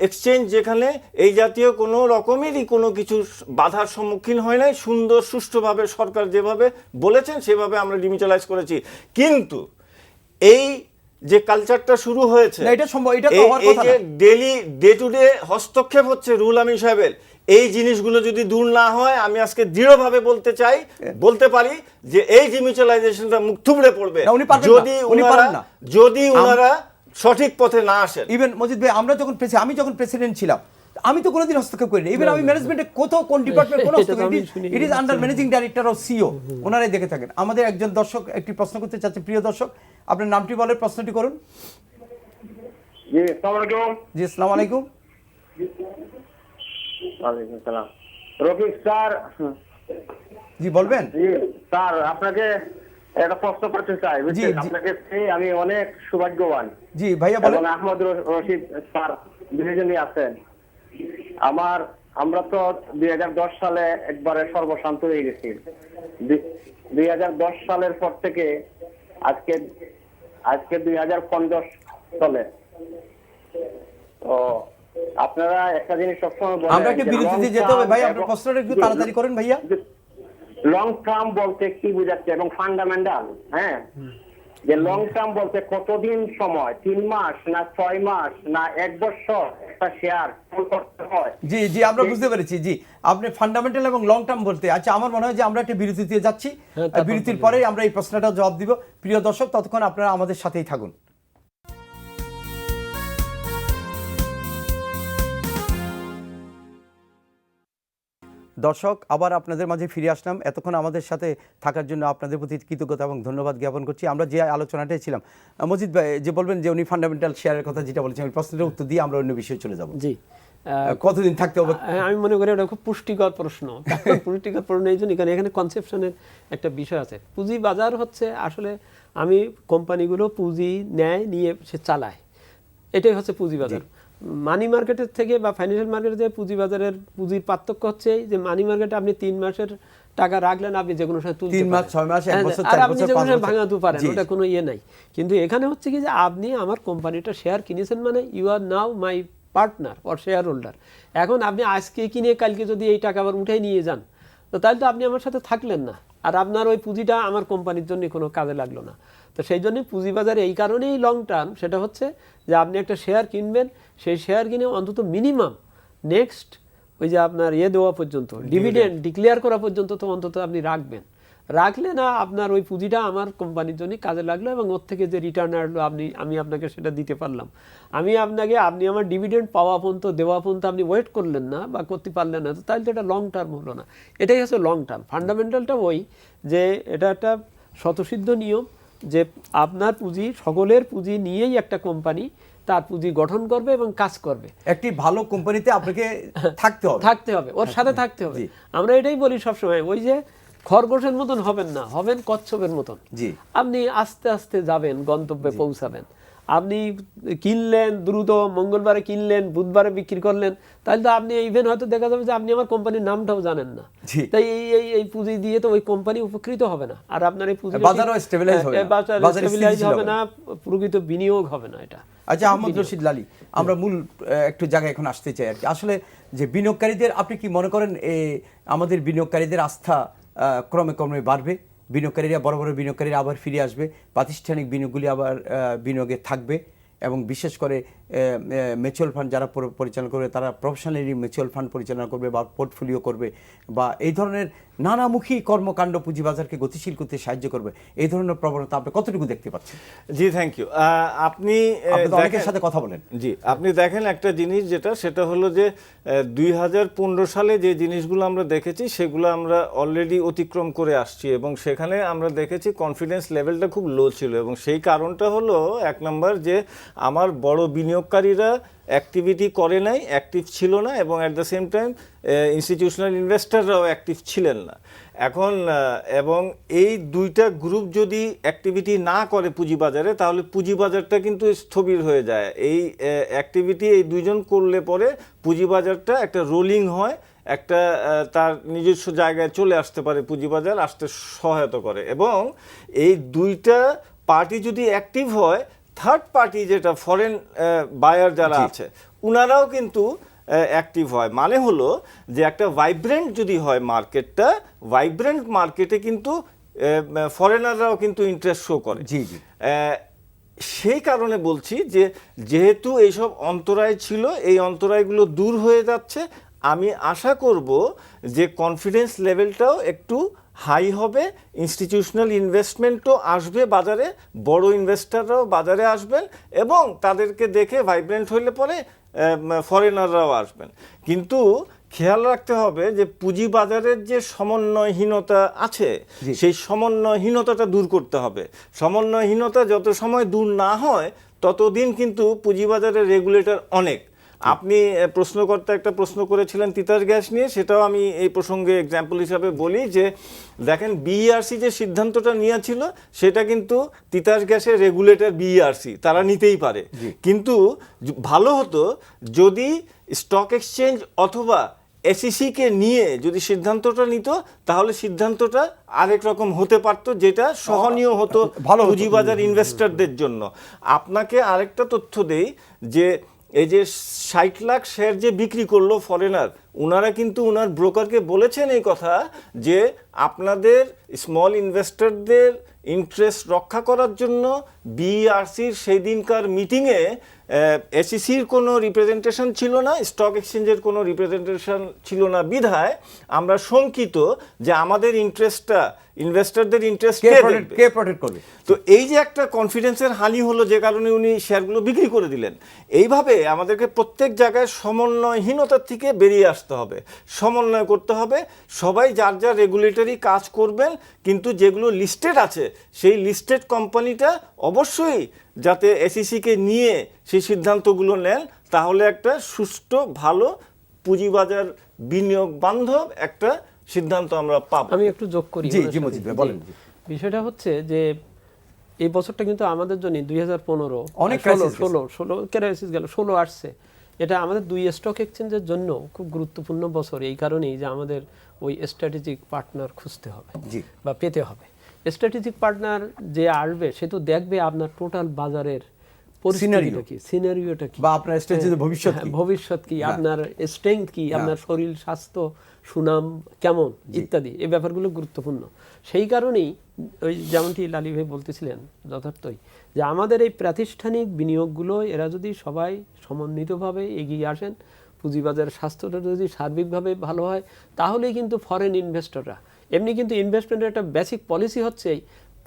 এক্সচেঞ্জ যেখানে এই জাতীয় কোনো রকমেরই কোনো কিছু বাধার সম্মুখীন হয় নাই, সুন্দর সুষ্ঠুভাবে সরকার যেভাবে বলেছেন সেভাবে আমরা ডিমিউচুয়ালাইজ করেছি। কিন্তু এই যে কালচারটা শুরু হয়েছে, এই যে ডে টু ডে হস্তক্ষেপ হচ্ছে রুহুল আমিন সাহেবের, এই জিনিসগুলো যদি দূর না হয়, আমি আজকে দৃঢ়ভাবে বলতে পারি যে এই ডিমিউচুয়ালাইজেশনটা মুখ থুবড়ে পড়বে যদি ওনারা সঠিক পথে না আসেন। ইভেন মজিদ ভাই, আমি যখন প্রেসিডেন্ট ছিলাম, আমি তো কোনোদিন হস্তক্ষেপ করিনি। ইভেন আমি ম্যানেজমেন্টে কোন ডিপার্টমেন্ট কোন হস্তক্ষেপ, it is under managing director of CEO, ওনারাই দেখে থাকেন। আমাদের একজন দর্শক একটি প্রশ্ন করতে চাচ্ছে। প্রিয় দর্শক, আপনার নামটি বলে প্রশ্নটি করুন। জি, আসসালামু আলাইকুম। জি, আসসালামু আলাইকুম। ওয়ালাইকুম সালাম। রফিক স্যার। জি, বলবেন। জি স্যার, আপনাকে একটা প্রশ্ন করতে চাই। আপনাকে আমি অনেক সৌভাগ্যবান। জি ভাইয়া বলেন। এবং আহমদ রশিদ স্যার দুজনই আছেন। আমরা তো 2010 সালে একবারে সর্বশান্ত হয়ে গেছি। 2010 সালের পর থেকে আজকে 2015 চলে। তো আপনারা একটা জিনিস সবসময় বলেন, আমরা একটা বিরতিতে যেতে হবে ভাই, আপনার প্রশ্নটা একটু তাড়াতাড়ি করেন ভাইয়া। লং টার্ম বলতে কি বোঝাচ্ছে এবং ফান্ডামেন্টাল, হ্যাঁ, যে লং টার্ম বলতে কতদিন সময়, 3 মাস না 6 মাস না 1 বছর একটা শেয়ার করতে হয়। জি জি, আমরা বুঝতে পেরেছি। জি, আপনি ফান্ডামেন্টাল এবং লং টার্ম বলতে, আচ্ছা আমার মনে হয় যে আমরা একটা বিরতিতে যাচ্ছি, বিরতির পরে আমরা এই প্রশ্নটা জবাব দিব। প্রিয় দর্শক, ততক্ষণ আপনারা আমাদের সাথেই থাকুন। দর্শক, আবার আপনাদের মাঝে ফিরে আসলাম। এতক্ষণ আমাদের সাথে থাকার জন্য আপনাদের প্রতি কৃতজ্ঞতা এবং ধন্যবাদ জ্ঞাপন করছি। আমরা যে আলোচনাটাই ছিলাম, মজিদ ভাই যে বলবেন যে উনি ফান্ডামেন্টাল শেয়ারের কথা যেটা বলেছেন, আমি প্রশ্নের উত্তর দিয়ে আমরা অন্য বিষয়ে চলে যাব। জি, কতদিন থাকতে হবে? আমি মনে করি এটা খুব পুষ্টিকর প্রশ্ন। পুষ্টিকর প্রশ্ন এই জন্য কারণ এখানে কনসেপশনের একটা বিষয় আছে। পুঁজি বাজার হচ্ছে আসলে আমি কোম্পানিগুলো পুঁজি নেয়, নিয়ে সে চালায়, এটাই হচ্ছে পুঁজি বাজার। মানি মার্কেটের থেকে বা ফাইন্যান্সিয়াল মার্কেটের থেকে পুঁজি বাজারের পুঁজির পার্থক্য হচ্ছে যে মানি মার্কেটে আপনি 3 মাসের টাকা রাখলেন, আপনি যে কোনো সময় তুলতে 3 মাস, 6 মাস, 1 বছর, 4 আর আপনি বছর, যে কোনো 5 সময় বছর ভাঙাতে পারেন, ওটা কোনো ইয়ে নাই। কিন্তু এখানে হচ্ছে কি যে আপনি আমার কোম্পানিটা শেয়ার কিনেছেন, মানে you are now my partner or shareholder. এখন আপনি আজকে কিনে কালকে যদি এই টাকা আবার উঠাই নিয়ে যান, তো তাহলে তো আপনি আমার সাথে থাকলেন না, আর আপনার ওই পুঁজিটা আমার কোম্পানির জন্য কোনো কাজে লাগলো না। তো সেই জন্য পুঁজিবাজারে এই কারণেই লং টার্ম, সেটা হচ্ছে যে আপনি একটা শেয়ার কিনবেন, সেই শেয়ার কিনে অন্তত মিনিমাম নেক্সট ওই যে আপনার দেওয়া পর্যন্ত, ডিভিডেন্ড ডিক্লেয়ার করা পর্যন্ত তো অন্তত আপনি রাখবেন। রাখলে না আপনার ওই পুঁজিটা আমার কোম্পানির জন্য কাজে লাগলো, এবং ওর থেকে যে রিটার্ন আসলো আমি আপনাকে সেটা দিতে পারলাম। আপনি আমার ডিভিডেন্ড পাওয়া পর্যন্ত, দেওয়া পর্যন্ত আপনি ওয়েট করলেন না বা করতে পারলেন না, তো তাহলে তো এটা লং টার্ম হলো না। এটাই হচ্ছে লং টার্ম। ফান্ডামেন্টালটা ওই যে এটা একটা স্বতঃসিদ্ধ নিয়ম যে আপনার পুঁজি, সকলের পুঁজি নিয়েই একটা কোম্পানি তার পুঁজি গঠন করবে এবং কাজ করবে। একটি ভালো কোম্পানিতে আপনাকে থাকতে হবে, ওর সাথে থাকতে হবে। আমরা এটাই বলি সবসময়, ওই যে খরগোশের মতন হবেন না, হবেন কচ্ছপের মতন। আপনি আস্তে আস্তে যাবেন, গন্তব্যে পৌঁছাবেন। আপনি কিনলেন দ্রুত, মঙ্গলবারে কিনলেন, বুধবারে বিক্রি করলেন, তাহলে তো আপনি ইভেন হয়তো দেখা যাবে যে আপনি আমার কোম্পানির নামটাও জানেন না। তাই এই পুঁজি দিয়ে তো ওই কোম্পানি উপকৃত হবে না, আর আপনার এই পুঁজি স্টেবিলাইজ হবে না, প্রকৃত বিনিয়োগ হবে না। এটা আচ্ছা, আহমদ রশিদ লালী, আমরা মূল একটু জায়গায় এখন আসতে চাই আর কি। আসলে যে বিনিয়োগকারীদের, আপনি কি মনে করেন আমাদের বিনিয়োগকারীদের আস্থা ক্রমে ক্রমে বাড়বে? বিনিয়োগকারীরা, বড় বড় বিনিয়োগকারীরা আবার ফিরে আসবে, প্রাতিষ্ঠানিক বিনিয়োগগুলি আবার বিনিয়োগে থাকবে, এবং বিশেষ করে মিউচুয়াল ফান্ড যারা পরিচালনা করবে তারা প্রফেশনালি মিউচুয়াল ফান্ড পরিচালনা করবে বা পোর্টফোলিও করবে, বা এই ধরনের নানামুখী কর্মকাণ্ড পুঁজিবাজারকে গতিশীল করতে সাহায্য করবে। এই ধরনের প্রবণতা আপনি কতটুকু দেখতে পাচ্ছেন? জি, থ্যাংক ইউ। আপনি অনেকের সাথে কথা বলেন। জি, আপনি দেখেন একটা জিনিস, সেটা হলো যে 2015 সালে যে জিনিসগুলো আমরা দেখেছি সেগুলো আমরা অলরেডি অতিক্রম করে আসছি, এবং সেখানে আমরা দেখেছি কনফিডেন্স লেভেলটা খুব লো ছিল, এবং সেই কারণটা হলো 1 নম্বর যে আমার বড় বিনিয়োগকারীরা অ্যাক্টিভিটি করে নাই, অ্যাক্টিভ ছিল না, এবং at the same time institutional ইনভেস্টররাও অ্যাক্টিভ ছিলেন না। এখন এবং এই দুইটা গ্রুপ যদি অ্যাক্টিভিটি না করে পুঁজিবাজারে, তাহলে পুঁজিবাজারটা কিন্তু স্থবির হয়ে যায়। এই অ্যাক্টিভিটি এই দুইজন করলে পরে পুঁজিবাজারটা একটা রোলিং হয়, একটা তার নিজস্ব জায়গায় চলে আসতে পারে, পুঁজিবাজার আসতে সহায়তা করে। এবং এই দুইটা পার্টি যদি অ্যাক্টিভ হয়, থার্ড পার্টি যেটা ফরেন বায়ার যারা আছে, উনারাও কিন্তু অ্যাক্টিভ হয়। মানে হলো যে একটা ভাইব্রেন্ট যদি হয় মার্কেটটা, ভাইব্রেন্ট মার্কেটে কিন্তু ফরেনাররাও কিন্তু ইন্টারেস্ট শো করে। সেই কারণে বলছি যে যেহেতু এইসব অন্তরায় ছিল, এই অন্তরায়গুলো দূর হয়ে যাচ্ছে। আমি আশা করব যে কনফিডেন্স লেভেলটাও একটু হাই হবে, ইনস্টিটিউশনাল ইনভেস্টমেন্টও আসবে বাজারে, বড় ইনভেস্টররাও বাজারে আসবেন, এবং তাদেরকে দেখে ভাইব্রেন্ট হইলে পরে ফরেনাররাও আসবেন। কিন্তু খেয়াল রাখতে হবে যে পুঁজিবাজারের যে সমন্বয়হীনতা আছে, সেই সমন্বয়হীনতাটা দূর করতে হবে। সমন্বয়হীনতা যত সময় দূর না হয়, ততদিন কিন্তু পুঁজিবাজারের রেগুলেটর অনেক। আপনি প্রশ্নকর্তা একটা প্রশ্ন করেছিলেন তিতাস গ্যাস নিয়ে, সেটাও আমি এই প্রসঙ্গে এক্সাম্পল হিসাবে বলি যে দেখেন বিইআরসি যে সিদ্ধান্তটা নিয়েছিল, সেটা কিন্তু তিতাস গ্যাসের রেগুলেটর বিইআরসি, তারা নিতেই পারে। কিন্তু ভালো হতো যদি স্টক এক্সচেঞ্জ অথবা এসইসিকে নিয়ে যদি সিদ্ধান্তটা নিত, তাহলে সিদ্ধান্তটা আরেক রকম হতে পারতো, যেটা সহনীয় হতো পুঁজিবাজার ইনভেস্টরদের জন্য। আপনাকে আরেকটা তথ্য দেই যে এই যে 60 লাখ শেয়ার যে বিক্রি করলো ফরেনার, উনারা কিন্তু উনার ব্রোকারকে বলেছেন এই কথা যে আপনাদের স্মল ইনভেস্টরদের ইন্টারেস্ট রক্ষা করার জন্য বিইআরসির সেই দিনকার মিটিংয়ে এসইসির কোনো রিপ্রেজেন্টেশন ছিল না, স্টক এক্সচেঞ্জের কোনো রিপ্রেজেন্টেশন ছিল না, বিধায় আমরা শঙ্কিত যে আমাদের ইন্টারেস্টটা, ইনভেস্টরদের ইন্টারেস্ট কে প্রোটেক্ট করবে। তো এই যে একটা কনফিডেন্সের হানি হলো, যে কারণে উনি শেয়ারগুলো বিক্রি করে দিলেন। এইভাবে আমাদেরকে প্রত্যেক জায়গায় সমন্বয়হীনতার থেকে বেরিয়ে আসতে আসতে হবে, সমন্বয় করতে হবে, সবাই যার যার রেগুলেটরি কাজ করবেন, কিন্তু যেগুলো লিস্টেড আছে সেই লিস্টেড কোম্পানিটা অবশ্যই যাতে এসইসিকে নিয়ে সেই সিদ্ধান্তগুলো নেন, তাহলে একটা সুষ্ঠু ভালো পুঁজিবাজার বিনিয়োগ বান্ধব একটা সিদ্ধান্ত আমরা পাবো। আমি একটু যোগ করি। জি জি মজিদ ভাই বলেন। বিষয়টা হচ্ছে যে এই বছরটা কিন্তু আমাদের জন্য 2015 অনেক crisis 16 ক্রাইসিস গেল, 16 আসছে। এটা আমাদের দুই স্টক এক্সচেঞ্জের জন্য খুব গুরুত্বপূর্ণ বছর, এই কারণেই যে আমাদের ওই স্ট্র্যাটেজিক পার্টনার খুঁজতে হবে বা পেতে হবে। স্ট্র্যাটেজিক পার্টনার যে আসবে সে তো দেখবে আপনার টোটাল বাজারের পরিস্থিতিটা কি, সিনারিওটা কি, বা আপনার স্ট্র্যাটেজির ভবিষ্যৎ কি, আপনার স্ট্রেংথ কি, আপনার শরীর স্বাস্থ্য সুনাম কেমন ইত্যাদি, এই ব্যাপারগুলো গুরুত্বপূর্ণ। সেই কারণেই ওই যেমনটি লালি ভাই বলতেছিলেন যথার্থই, যে আমাদের এই প্রাতিষ্ঠানিক বিনিয়োগগুলো এরা যদি সবাই সমন্বিতভাবে এগিয়ে আসেন, পুঁজিবাজারের স্বাস্থ্যটা যদি সার্বিকভাবে ভালো হয়, তাহলেই কিন্তু ফরেন ইনভেস্টররা, এমনি কিন্তু ইনভেস্টমেন্টের একটা বেসিক পলিসি হচ্ছে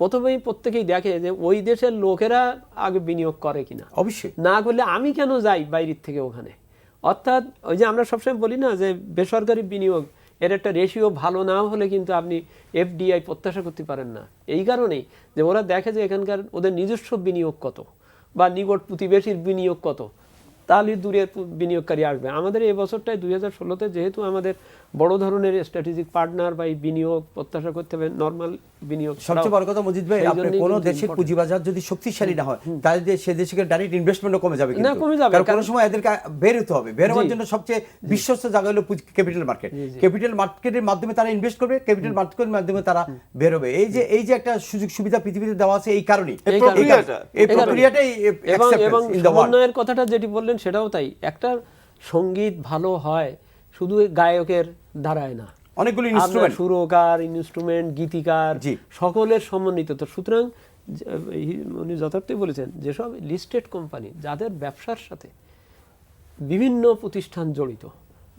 প্রথমেই প্রত্যেকেই দেখে যে ওই দেশের লোকেরা আগে বিনিয়োগ করে কিনা, অবশ্যই না করলে আমি কেন যাই বাইরের থেকে ওখানে। অর্থাৎ ওই যে আমরা সবসময় বলি না যে বেসরকারি বিনিয়োগ এর একটা রেশিও ভালো না হলে কিন্তু আপনি এফডিআই প্রত্যাশা করতে পারেন না। এই কারণেই যে ওরা দেখে যে এখানকার ওদের নিজস্ব বিনিয়োগ কত বা নিকট প্রতিবেশীর বিনিয়োগ কত, তাহলে দূরের বিনিয়োগকারী আসবে। আমাদের এই বছরটায় 2016-তে যেহেতু আমাদের বড় ধরনের স্ট্র্যাটেজিক পার্টনার বা এই বিনিয়োগ প্রত্যাশা করতে হবে, নর্মাল বিনিয়োগ। সবচেয়ে বড় কথা মজিদ ভাই, আপনি কোন দেশের পুঁজিবাজার যদি শক্তিশালী না হয় তাহলে সে দেশে ডাইরেক্ট ইনভেস্টমেন্টও কমে যাবে, না কমে যাবে, কারণ কোনো সময় এদেরকে বের হতে হবে। বের হওয়ার জন্য সবচেয়ে বিশ্বস্ত জায়গা হলো ক্যাপিটাল মার্কেট। ক্যাপিটাল মার্কেটের মাধ্যমে তারা ইনভেস্ট করবে, ক্যাপিটাল মার্কেটের মাধ্যমে তারা বের হবে। এই যে একটা সুযোগ সুবিধা পৃথিবীতে দেওয়া আছে, এই কারণেই এই প্রক্রিয়াটাই এবং সমন্বয়ের কথাটা যেটি বললেন সেটাও তাই। একটা সঙ্গীত ভালো হয় শুধু গায়কের দ্বারায় না, অনেকগুলো ইনস্ট্রুমেন্ট, সুরকার, ইনস্ট্রুমেন্ট, গীতিকার সকলের সমন্বিত। তো সুতরাং উনি যথার্থই বলেছেন, যেসব লিস্টেড কোম্পানি যাদের ব্যবসার সাথে বিভিন্ন প্রতিষ্ঠান জড়িত,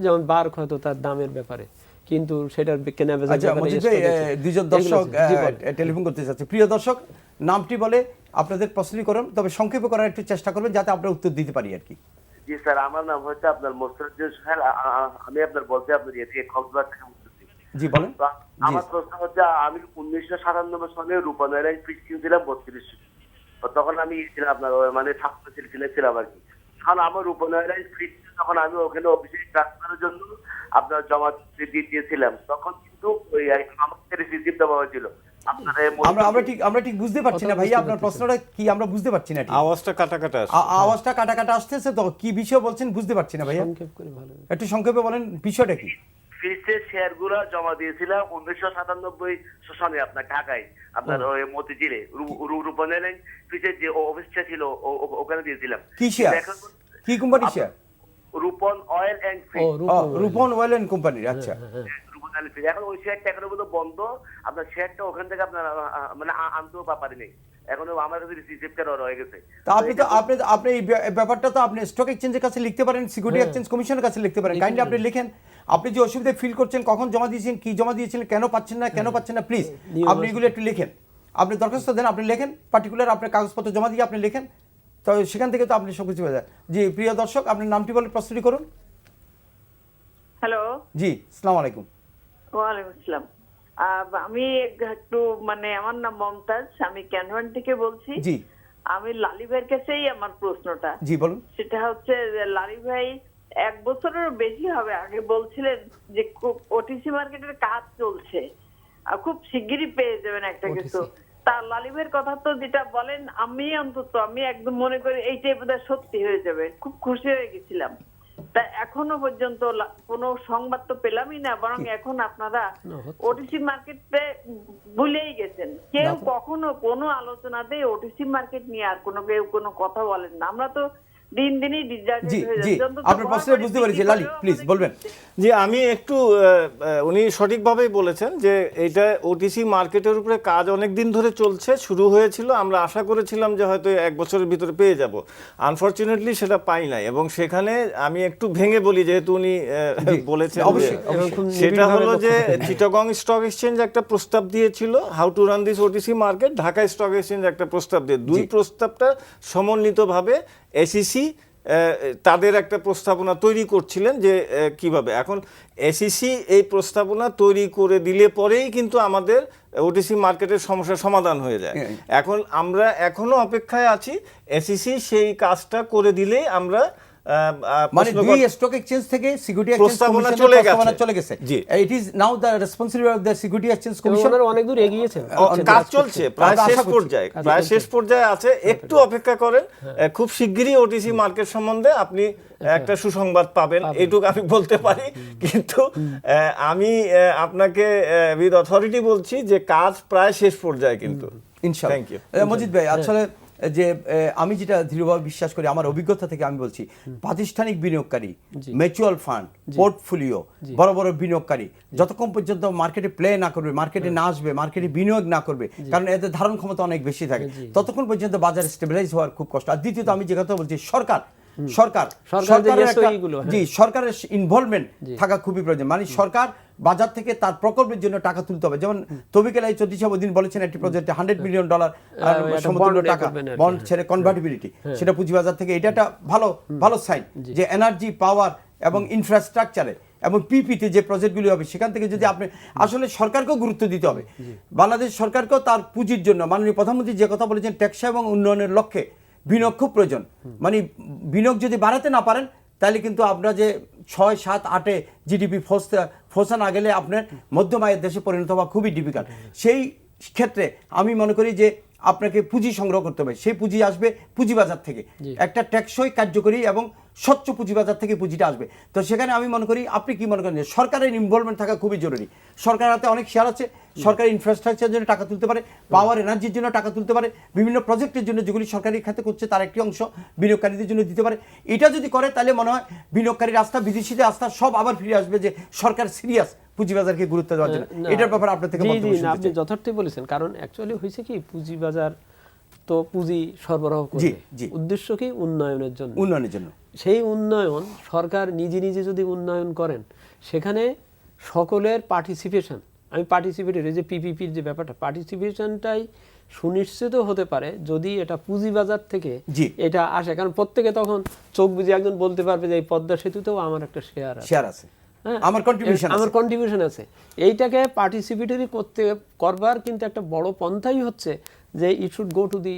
যেমন বার্ক হয়তো তার দামের ব্যাপারে, কিন্তু সেটার কেনা বেচা। আচ্ছা মজিদ ভাই, দুইজন দর্শক টেলিফোন করতে চাচ্ছে। প্রিয় দর্শক, নামটি বলে আপনাদের প্রশ্নই করুন, তবে সংক্ষেপে করার একটু চেষ্টা করবেন যাতে আমরা উত্তর দিতে পারি আর কি। জি স্যার, আমার নাম হচ্ছে আপনার মোস্তাফিজুর সোহেল। আমি আপনার বলতে আপনার ইয়ে থেকে কক্সবাজার থেকে বলতেছি। জি বলেন। আমার প্রশ্ন হচ্ছে, আমি 1997 সালে রূপন এয়ারলাইন্স ফ্রিজ কিনছিলাম 3200। তখন আমি ছিলাম আপনার মানে ছাত্র ছিলাম আর কি। কারণ আমার রূপন এয়ারলাইন্স ফ্রিজ তখন আমি ওখানে অফিসে ট্রান্সফারের জন্য আপনার জমা দিয়েছিলাম, তখন কিন্তু ওই আমাকে রিসিভ দেওয়া হয়েছিল। আমরা ঠিক বুঝতে পারছি না ভাইয়া, আপনার প্রশ্নটা কি আমরা বুঝতে পারছি না। আওয়াজটা কাটা কাটা আওয়াজটা কাটা কাটা আসতেছে, তো কি বিষয় বলছেন বুঝতে পারছি না ভাইয়া, একটু সংক্ষেপে বলেন বিষয়টা কি। ফ্রিজের শেয়ারগুলো জমা দিয়েছিলাম 1997 সালে আপনার ঢাকায়, আপনার ওই মতিঝিলে রূপন এয়ারলাইন্স ফ্রিজের যে অফিসটা ছিল ওখানে দিয়েছিলাম। কি শেয়ার, কি company share? Rupan oil and fridge. Rupan oil and কোম্পানির। আচ্ছা, এখন ওই শেয়ারটা এখনো পর্যন্ত বন্ধ। আপনার শেয়ারটা ওখান থেকে আপনার মানে আনতেও পারিনি, এখনো আমার কাছে রিসিভ করা রয়ে গেছে। তা আপনি এই ব্যাপারটা তো আপনি স্টক এক্সচেঞ্জের কাছে লিখতে পারেন, সিকিউরিটি এক্সচেঞ্জ কমিশনের কাছে লিখতে পারেন। কাইন্ডলি আপনি লিখেন আপনি যে অসুবিধা ফিল করছেন, কখন জমা দিয়েছেন, কি জমা দিয়েছিলেন, কেন পাচ্ছেন না, প্লিজ আপনি এগুলো একটু লিখেন। আপনি দরখাস্ত দেন, আপনি লেখেন, পার্টিকুলার আপনার কাগজপত্র জমা দিয়ে আপনি লেখেন, তো সেখান থেকে তো আপনি সব কিছু পেয়ে যান। জি প্রিয় দর্শক, আপনার নামটি বলে প্রস্তুতি করুন। হ্যালো, জি আসসালামু আলাইকুম। ওয়ালাইকুম আসসালাম। আমি একটু মানে আমার নাম মমতাজ, আমি ক্যানভান থেকে বলছি। জি, আমি লালি ভাইয়ের কাছেই আমার প্রশ্নটা। জি বলুন। সেটা হচ্ছে যে লালি ভাই 1 বছরেরও বেশি হবে আগে বলছিলেন যে ওটিসি মার্কেটের কাজ চলছে, খুব শিগগিরই পেয়ে যাবেন একটা কিছু। তার লালি ভাইয়ের কথা তো যেটা বলেন, আমি একদম মনে করি এইটাই বোধহয় সত্যি হয়ে যাবে। খুব খুশি হয়ে গেছিলাম। তা এখনো পর্যন্ত কোনো সংবাদ তো পেলামই না, বরং এখন আপনারা ওটিসি মার্কেটে ভুলেই গেছেন। কেউ কখনো কোনো আলোচনাতে ওটিসি মার্কেট নিয়ে আর কেউ কোনো কথা বলেন না। আমরা তো দিন দিনই ডিজার্টেড হয়ে যাচ্ছি। আপনার প্রশ্ন বুঝতে পেরেছি লালি, প্লিজ বলবেন। জি, আমি একটু উনি সঠিকভাবেই বলেছেন যে এটা ওটিসি মার্কেটের উপরে কাজ অনেক দিন ধরে চলছে, শুরু হয়েছিল। আমরা আশা করেছিলাম যে হয়তো 1 বছরের ভিতরে পেয়ে যাব, আনফরচুনেটলি সেটা পাই নাই। এবং সেখানে আমি একটু ভেঙে বলি, যেহেতু উনি বলেছেন, সেটা হলো যে চিটাগং স্টক এক্সচেঞ্জ একটা প্রস্তাব দিয়েছিল, how to run this OTC market. Dhaka stock exchange একটা প্রস্তাব দিয়ে, দুই প্রস্তাবটা সমন্বিতভাবে এসইসি তাদের একটা প্রস্তাবনা তৈরি করছিলেন যে কিভাবে এখন এসইসি এই প্রস্তাবনা তৈরি করে দিলে পরেই কিন্তু আমাদের ওটিসি মার্কেটের সমস্যার সমাধান হয়ে যায়। এখন আমরা এখনো অপেক্ষায় আছি এসইসি সেই কাজটা করে দিলেই আমরা মানে দুই স্টক এক্সচেঞ্জ থেকে সিকিউরিটি এক্সচেঞ্জ প্রস্তাবনা চলে গেছে। It is now the responsibility of the security exchange commission. অনেক দূর এগিয়েছে, কাজ চলছে, প্রায় শেষ পর্যায়ে আছে, একটু অপেক্ষা করেন, খুব শিগগিরই ওটিসি মার্কেট সম্বন্ধে আপনি একটা সুসংবাদ পাবেন, এইটুকু আমি বলতে পারি। কিন্তু আমি আপনাকে উইথ অথরিটি বলছি যে কাজ প্রায় শেষ পর্যায়ে কিন্তু। ইনশাআল্লাহ। থ্যাংক ইউ মজিদ ভাই। আসলে যে আমি যেটা দৃঢ়ভাবে বিশ্বাস করি, আমার অভিজ্ঞতা থেকে আমি বলছি, প্রাতিষ্ঠানিক বিনিয়োগকারী, মিউচুয়াল ফান্ড, পোর্টফোলিও, বড় বড় বিনিয়োগকারী যতক্ষণ পর্যন্ত মার্কেটে প্লে না করবে, মার্কেটে না আসবে, মার্কেটে বিনিয়োগ না করবে, কারণ এদের ধারণ ক্ষমতা অনেক বেশি থাকে, ততক্ষণ পর্যন্ত বাজার স্টেবিলাইজ হওয়ার খুব কষ্ট। আর দ্বিতীয়ত আমি যে কথা বলছি, সরকারের ইনভলভমেন্ট থাকা খুবই প্রয়োজন। মানে সরকার বাজার থেকে তার প্রকল্পের জন্য টাকা তুলতে হবে। যেমন তৌফিক আলী চৌধুরী সাহেব ওদিন বলেছেন একটি প্রজেক্টে $100 মিলিয়ন সমতুল্য টাকা বন্ড ছেড়ে কনভার্টিবিলিটি, সেটা পুঁজিবাজার থেকে। এটা একটা ভালো সাইন যে এনার্জি, পাওয়ার এবং ইনফ্রাস্ট্রাকচারে এবং পিপিতে যে প্রজেক্টগুলি হবে সেখান থেকে যদি আপনি আসলে সরকারকেও গুরুত্ব দিতে হবে। বাংলাদেশ সরকারকেও তার পুঁজির জন্য মাননীয় প্রধানমন্ত্রী যে কথা বলেছেন, টেকসই এবং উন্নয়নের লক্ষ্যে বিনিয়োগ খুব প্রয়োজন। মানে বিনিয়োগ যদি বাড়াতে না পারেন তাহলে কিন্তু আপনার যে 6, 7, 8 জিডিপি ফোসা না গেলে আপনার মধ্যম আয়ের দেশে পরিণত হওয়া খুবই ডিফিকাল্ট। সেই ক্ষেত্রে আমি মনে করি যে আপনাকে পুঁজি সংগ্রহ করতে হবে। সেই পুঁজি আসবে পুঁজিবাজার থেকে, একটা টেকসই, কার্যকরী এবং স্বচ্ছ পুঁজিবাজার থেকে পুঁজিটা আসবে। তো সেখানে আমি মনে করি, আপনি কি মনে করেন যে সরকারের ইনভলভমেন্ট থাকা খুবই জরুরি। সরকারের হাতে অনেক শেয়ার আছে, সরকারি ইনফ্রাস্ট্রাকচারের জন্য টাকা তুলতে পারে, পাওয়ার এনার্জির জন্য টাকা তুলতে পারে, বিভিন্ন প্রজেক্টের জন্য যেগুলি সরকারি খাতে করছে তার একটি অংশ বিনিয়োগকারীদের জন্য দিতে পারে। এটা যদি করে তাহলে মনে হয় বিনিয়োগকারীর আস্থা, বিদেশিদের আস্থা সব আবার ফিরে আসবে যে সরকার সিরিয়াস পুঁজিবাজারকে গুরুত্ব দেওয়ার জন্য। এটার ব্যাপারে আপনার থেকে আপনি যথার্থই বলেছেন। কারণ অ্যাকচুয়ালি হয়েছে কি, পুঁজিবাজার তো পুঁজি সরবরাহ করে, উদ্দেশ্য কি, উন্নয়নের জন্য। সেই উন্নয়ন সরকার নিজে যদি উন্নয়ন করেন, সেখানে সকলের পার্টিসিপেশন, আমি পার্টিসিপেটের যে পিপিপির যে ব্যাপারটা, পার্টিসিপেশনটাই সুনিশ্চিত হতে পারে যদি এটা পুঁজিবাজার থেকে এটা আসে। কারণ প্রত্যেকে তখন চোখ বুঝে একজন বলতে পারবে যে এই পদ্মা সেতুতেও আমার একটা শেয়ার আছে, আমার কন্ট্রিবিউশন আছে। এইটাকে পার্টিসিপেটরি করবার কিন্তু একটা বড় পন্থাই হচ্ছে যে it should go to the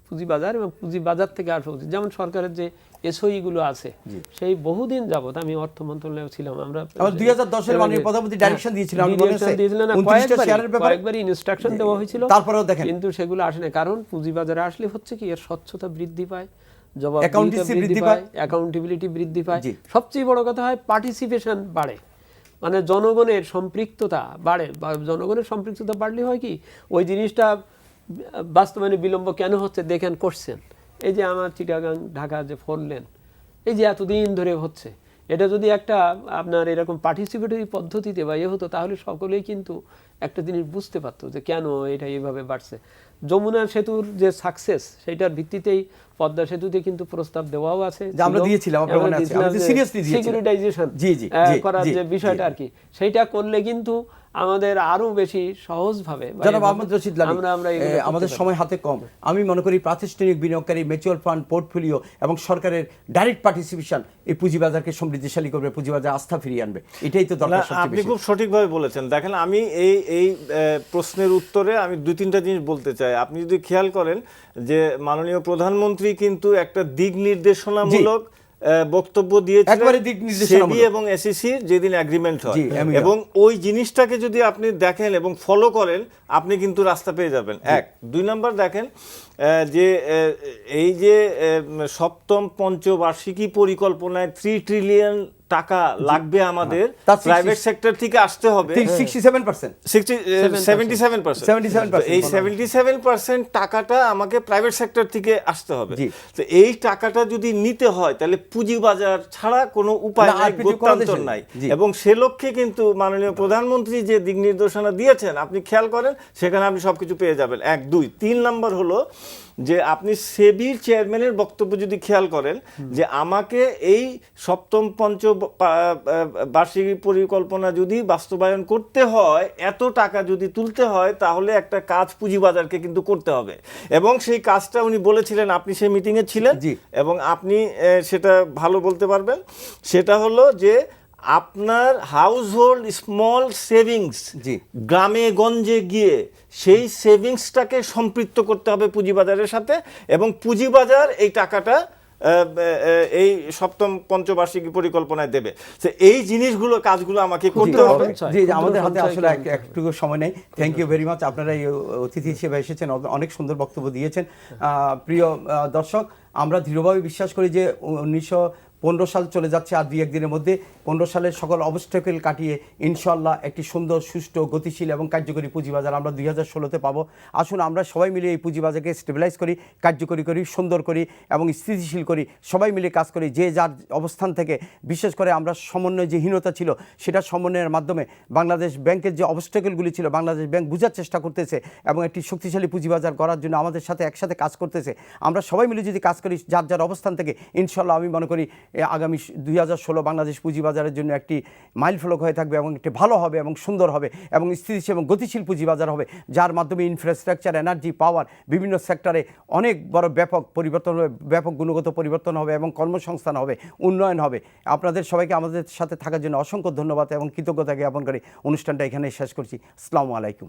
পুঁজিবাজার, এবং পুঁজিবাজার থেকে আসা উচিত। যেমন সরকারের যে এসওই গুলো আছে, সেই বহুদিন যাবত, আমি অর্থ মন্ত্রণালয়ে ছিলাম, আমরা 2010 মাননীয় প্রধানমন্ত্রী ডাইরেকশন দিয়েছিলেন, কয়েকবার ইনস্ট্রাকশন দেওয়া হয়েছিল, তারপরেও দেখেন কিন্তু সেগুলো আসে না। কারণ পুঁজিবাজারে আসলে হচ্ছে কি, এর স্বচ্ছতা বৃদ্ধি পায়, অ্যাকাউন্টেবিলিটি বৃদ্ধি পায়, সবচেয়ে বড় কথা হয় পার্টিসিপেশন বাড়ে, মানে জনগণের সম্পৃক্ততা বাড়ে। জনগণের সম্পৃক্ততা বাড়লে হয় কি, ওই জিনিসটা বাস্তবায়নে বিলম্ব কেন হচ্ছে দেখেন, করছেন। এই যে আমার চিটাগাং ঢাকা যে 4 লেন, এই যে এতদিন ধরে হচ্ছে, এটা যদি একটা আপনার এরকম পার্টিসিপেটরি পদ্ধতিতে বা হতো, তাহলে সকলেই কিন্তু একটা জিনিস বুঝতে পারতো যে কেন এটা এইভাবে বাড়ছে। যমুনা সেতুর যে সাকসেস, সেইটার ভিত্তিতেই পদ্মা সেতুতে কিন্তু প্রস্তাব দেওয়াও আছে, সিকিউরিটাইজেশন করার যে বিষয়টা আর কি, সেইটা করলে কিন্তু আমাদের আরো বেশি সহজভাবে। আমাদের সময় হাতে কম, আমি মনে করি প্রাতিষ্ঠানিক বিনিয়োগকারী, মিউচুয়াল ফান্ড, পোর্টফোলিও এবং সরকারের ডাইরেক্ট পার্টিসিপেশন এই পুঁজিবাজারকে সমৃদ্ধিশালী করবে, পুঁজিবাজার আস্থা ফিরিয়ে আনবে। এটাই তো দরকার। আপনি খুব সঠিকভাবে বলেছেন। দেখেন, আমি এই প্রশ্নের উত্তরে আমি 2-3টা জিনিস বলতে চাই। আপনি যদি খেয়াল করেন যে মাননীয় প্রধানমন্ত্রী কিন্তু একটা দিক নির্দেশনামূলক বক্তব্য দিয়েছিলেন সেবি এবং এসইসির যেদিন এগ্রিমেন্ট হয়, এবং ওই জিনিসটাকে যদি আপনি দেখেন এবং ফলো করেন, আপনি কিন্তু রাস্তা পেয়ে যাবেন। 1, 2 নাম্বার দেখেন যে এই যে সপ্তম পঞ্চবার্ষিকী পরিকল্পনায় 3 ট্রিলিয়ন টাকা লাগবে আমাদের, প্রাইভেট সেক্টর থেকে আসতে হবে 77%। এই 77% টাকাটা আমাকে প্রাইভেট সেক্টর থেকে আসতে হবে। তো এই টাকাটা যদি নিতে হয় তাহলে পুঁজিবাজার ছাড়া কোনো উপায় নাই, গত্যন্তর নাই। এবং সে লক্ষ্যে কিন্তু মাননীয় প্রধানমন্ত্রী যে দিক নির্দেশনা দিয়েছেন, আপনি খেয়াল করেন, সেখানে আপনি সবকিছু পেয়ে যাবেন। 1, 2, 3 নাম্বার হলো যে আপনি সেবির চেয়ারম্যানের বক্তব্য যদি খেয়াল করেন যে আমাকে এই সপ্তম বার্ষিকী পরিকল্পনা যদি বাস্তবায়ন করতে হয়, এত টাকা যদি তুলতে হয়, তাহলে একটা কাজ পুঁজিবাজারকে কিন্তু করতে হবে। এবং সেই কাজটা উনি বলেছিলেন, আপনি সেই মিটিংয়ে ছিলেন এবং আপনি সেটা ভালো বলতে পারবেন। সেটা হলো যে আপনার হাউসহোল্ড স্মল সেভিংস গ্রামে গঞ্জে গিয়ে সেই সেভিংসটাকে সম্পৃক্ত করতে হবে পুঁজিবাজারের সাথে, এবং পুঁজিবাজার এই টাকাটা এই সপ্তম পঞ্চবার্ষিকী পরিকল্পনায় দেবে। এই জিনিসগুলো কাজগুলো আমাকে করতে হবে। জি, আমাদের হাতে আসলে একটু সময় নেই। থ্যাংক ইউ ভেরি মাচ, আপনারা এই অতিথি হিসেবে এসেছেন, অনেক সুন্দর বক্তব্য দিয়েছেন। প্রিয় দর্শক, আমরা দৃঢ়ভাবে বিশ্বাস করি যে 1915 সাল চলে যাচ্ছে আর 2-1 দিনের মধ্যে। 15 সালের সকল অবস্টাকেল কাটিয়ে ইনশাআল্লাহ একটি সুন্দর, সুষ্ঠু, গতিশীল এবং কার্যকরী পুঁজিবাজার আমরা 2016-তে পাবো। আসুন আমরা সবাই মিলে এই পুঁজিবাজারকে স্টেবিলাইজ করি, কার্যকরী করি, সুন্দর করি এবং স্থিতিশীল করি। সবাই মিলে কাজ করি, যে যার অবস্থান থেকে। বিশেষ করে আমরা সমন্বয় যে হীনতা ছিল, সেটা সমন্বয়ের মাধ্যমে বাংলাদেশ ব্যাংকের যে অবস্টাকেলগুলি ছিল, বাংলাদেশ ব্যাংক বোঝার চেষ্টা করতেছে এবং একটি শক্তিশালী পুঁজিবাজার করার জন্য আমাদের সাথে একসাথে কাজ করতেছে। আমরা সবাই মিলে যদি কাজ করি যার যার অবস্থান থেকে, ইনশাআল্লাহ আমি মনে করি আগামী 2016 বাংলাদেশ পুঁজিবাজারের জন্য একটি মাইলফলক হয়ে থাকবে এবং একটি ভালো হবে এবং সুন্দর হবে এবং স্থিতিশীল এবং গতিশীল পুঁজিবাজার হবে, যার মাধ্যমে ইনফ্রাস্ট্রাকচার, এনার্জি, পাওয়ার বিভিন্ন সেক্টরে অনেক বড় ব্যাপক পরিবর্তন হবে, ব্যাপক গুণগত পরিবর্তন হবে এবং কর্মসংস্থান হবে, উন্নয়ন হবে। আপনাদের সবাইকে আমাদের সাথে থাকার জন্য অসংখ্য ধন্যবাদ এবং কৃতজ্ঞতা জ্ঞাপন করে অনুষ্ঠানটা এখানে শেষ করছি। আসসালামু আলাইকুম।